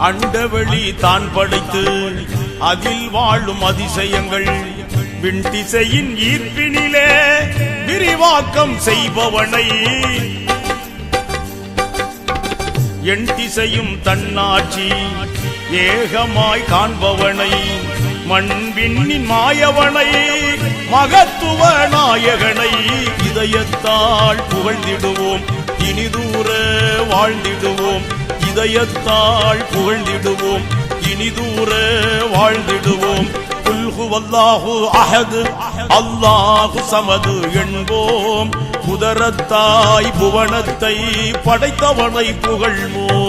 அண்டவெளி தான் படைத்து அதில் வாழும் அதிசயங்கள் விண்திசையின் ஈர்ப்பினிலே விரிவாக்கம் செய்பவனை என் திசையும் தன்னாட்சி ஏகமாய் காண்பவனை மண்விண்ணின் மாயவனை மகத்துவ நாயகனை இதயத்தால் புகழ்ந்திடுவோம் இனிதூர வாழ்ந்திடுவோம் இதயத்தால் புகழ்ந்திடுவோம் இனிதூர வாழ்ந்திடுவோம் குல்ஹுவல்லாஹு அஹது அல்லாஹு சமது என்போம் குதரத்தாய் புவனத்தை படைத்தவனை புகழ்வோம்.